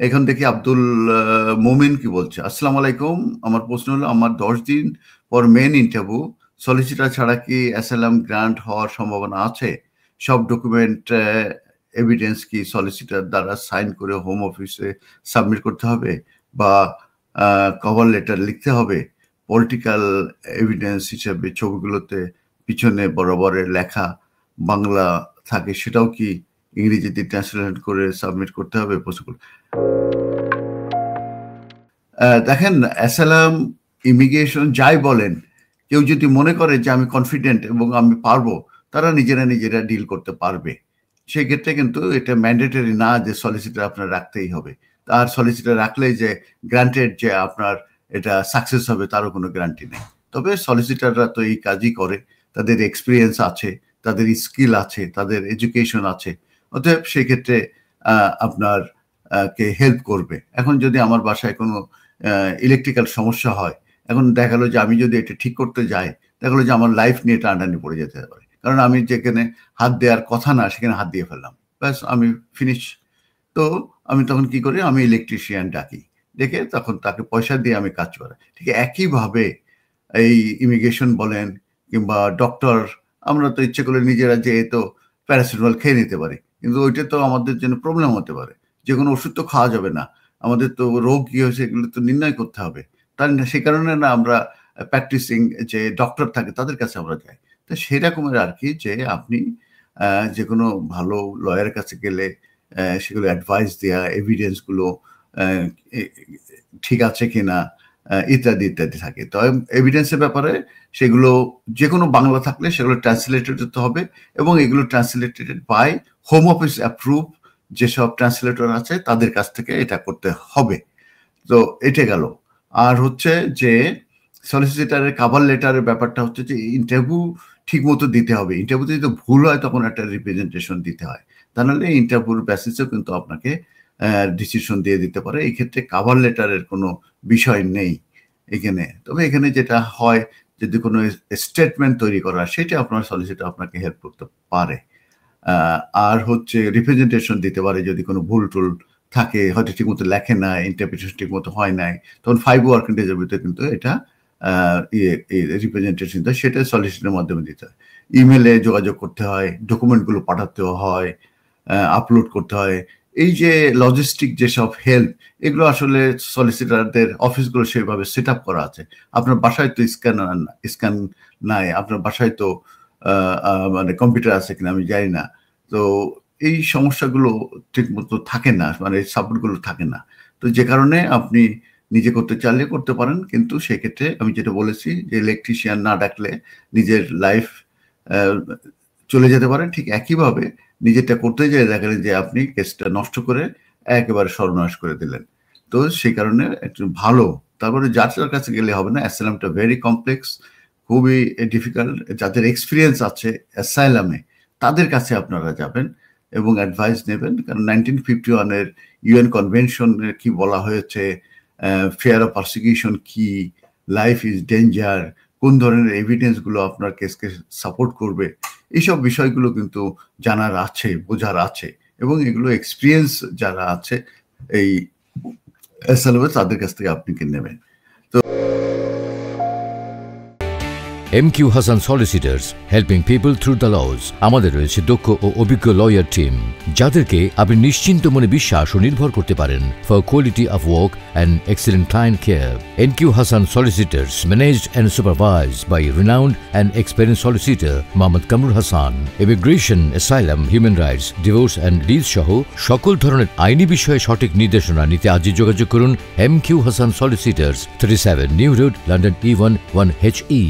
এখন দেখি আব্দুল মোমিন কি বলছে। আসসালামু আলাইকুম। আমার প্রশ্ন হলো, আমার 10 দিন পর মেন ইন্টারভিউ, সলিসিটার ছাড়া কি অ্যাসাইলাম গ্রান্ট হওয়ার সম্ভাবনা আছে? সব ডকুমেন্ট এভিডেন্স কি সলিসিটার দ্বারা সাইন করে হোম অফিসে সাবমিট করতে হবে, বা কভার লেটার লিখতে হবে? পলিটিক্যাল এভিডেন্স হিসেবে ছবিগুলোতে পিছনে বরাবরের লেখা বাংলা থাকে, সেটাও কি ইংরেজিতে ট্রান্সলেট করে সাবমিট করতে হবে? দেখেন, অ্যাসাইলাম, ইমিগ্রেশন যাই বলেন, কেউ যদি মনে করে যে আমি কনফিডেন্ট এবং আমি পারবো, তারা নিজেরা ডিল করতে পারবে। সেক্ষেত্রে কিন্তু এটা ম্যান্ডেটরি না যে সলিসিটার আপনার রাখতেই হবে। আর সলিসিটার রাখলেই যে গ্রান্টেড যে আপনার এটা সাকসেস হবে, তারও কোনো গ্যারান্টি নেই। তবে সলিসিটাররা তো এই কাজই করে, তাদের এক্সপিরিয়েন্স আছে, তাদের স্কিল আছে, তাদের এডুকেশন আছে। অতএব সেক্ষেত্রে আপনার কে হেল্প করবে। এখন যদি আমার বাসায় কোনো ইলেকট্রিক্যাল সমস্যা হয়, এখন দেখা গেলো যে আমি যদি এটা ঠিক করতে যাই, দেখা গেলো যে আমার লাইফ নিয়ে টানাটানি পড়ে যেতে পারে, কারণ আমি যেখানে হাত দেওয়ার কথা না সেখানে হাত দিয়ে ফেললাম, ব্যাস আমি ফিনিশ। তো আমি তখন কি করি, আমি ইলেকট্রিশিয়ান ডাকি, ডেকে তখন তাকে পয়সা দিয়ে আমি কাজ করাই। ঠিক একইভাবে এই ইমিগ্রেশন বলেন কিংবা ডক্টর, আমরা তো ইচ্ছে করলে নিজেরা যে তো প্যারাসিটামল খেয়ে নিতে পারি, কিন্তু ওইটা তো আমাদের জন্য প্রবলেম হতে পারে। যে কোনো ওষুধ তো খাওয়া যাবে না, আমাদের তো রোগ কি হয়েছে এগুলো তো নির্ণয় করতে হবে। তাই না? সে কারণে না আমরা প্র্যাকটিসিং যে ডক্টর থাকে তাদের কাছে আমরা যাই। তো সেরকমের আর কি, যে আপনি যে কোনো ভালো লয়ারের কাছে গেলে সেগুলো অ্যাডভাইস দেওয়া, এভিডেন্সগুলো ঠিক আছে কিনা, ইত্যাদি ইত্যাদি থাকে। তো এভিডেন্সের ব্যাপারে সেগুলো যে কোনো বাংলা থাকলে সেগুলো ট্রান্সলেটেড হতে হবে, এবং এগুলো translated by Home Office approve যেসব ট্রান্সলেটর আছে তাদের কাছ থেকে এটা করতে হবে। তো এটা গেল। আর হচ্ছে যে সলিসিটারের কভার লেটারের ব্যাপারটা হচ্ছে যে ইন্টারভিউ ঠিক মতো দিতে হবে। ইন্টারভিউতে যদি ভুল হয় তখন একটা রিপ্রেজেন্টেশন দিতে হয়, তা নাহলে ইন্টারভিউর বেসিসেও কিন্তু আপনাকে ডিসিশন দিয়ে দিতে পারে। এই ক্ষেত্রে কভার লেটারের কোনো বিষয় নেই এখানে। তবে এখানে যেটা হয়, যদি কোনো স্টেটমেন্ট তৈরি করা, সেটা আপনার সলিসিটার আপনাকে হেল্প করতে পারে। আর হচ্ছে রিপ্রেজেন্টেশন দিতে পারে যদি কোনো ভুল টুল থাকে, হয়তো ঠিকমতো লেখে না, ইন্টারপ্রিটেশন ঠিকমতো হয় নাই, তখন 5 ওয়ার্কিং ডেজের ভিতরে কিন্তু এটা রিপ্রেজেন্টেশন দেয়, সেটা সলিসিটারের মাধ্যমে দিতে হয়। ইমেলে যোগাযোগ করতে হয়, ডকুমেন্টগুলো পাঠাতে হয়, আপলোড করতে হয়। এই যে লজিস্টিক যেসব হেল্প, এগুলো আসলে সলিসিটারদের অফিসগুলো সেভাবে সেট আপ করা আছে। আপনার বাসায় তো স্ক্যান নাই, আপনার বাসায় তো মানে কম্পিউটার আছে কিনা আমি জানি না। তো এই সমস্যাগুলো ঠিক মতো থাকে না, মানে সাপোর্টগুলো থাকে না। তো যে কারণে আপনি নিজে করতে চাইলে করতে পারেন, কিন্তু সেক্ষেত্রে আমি যেটা বলেছি যে ইলেকট্রিশিয়ান না ডাকলে নিজের লাইফ চলে যেতে পারে। ঠিক একইভাবে নিজেরটা করতে যেয়ে দেখেন যে আপনি কেসটা নষ্ট করে একেবারে সর্বনাশ করে দিলেন। তো সেই কারণে একটু ভালো, তারপরে যার কাছে গেলে হবে না। অ্যাসাইলামটা ভেরি কমপ্লেক্স, খুবই ডিফিকাল্ট। যাদের এক্সপিরিয়েন্স আছে অ্যাসাইলামে তাদের কাছে আপনারা যাবেন এবং অ্যাডভাইস নেবেন, কারণ 1951 এর ইউএন কনভেনশনে কি বলা হয়েছে, ফেয়ার অফ পারসিকিউশন কি, লাইফ ইজ ডেঞ্জার, কোন ধরনের এভিডেন্সগুলো আপনার কেসকে সাপোর্ট করবে, এইসব বিষয়গুলো কিন্তু জানার আছে, বোঝার আছে, এবং এগুলো এক্সপিরিয়েন্স যারা আছে এই অ্যাসাইলামে তাদের কাছ থেকে আপনি কিনে নেবেন। তো MQ Hassan Solicitors, helping people through the laws. আমাদের রয়েছে দক্ষ ও অভিজ্ঞ লয়ার টিম, যাদেরকে আপনি নিশ্চিন্ত মনে বিশ্বাস ও নির্ভর করতে পারেন for quality of work and excellent client care. MQ Hassan Solicitors, managed and supervised by renowned and experienced solicitor Mohammad Kamrul Hassan. Immigration, asylum, human rights, divorce and deeds সহ সকল ধরনের আইনি বিষয়ে সঠিক নির্দেশনা নিতে আজই যোগাযোগ করুন MQ Hassan Solicitors, 37 New Road, London E1 1HE.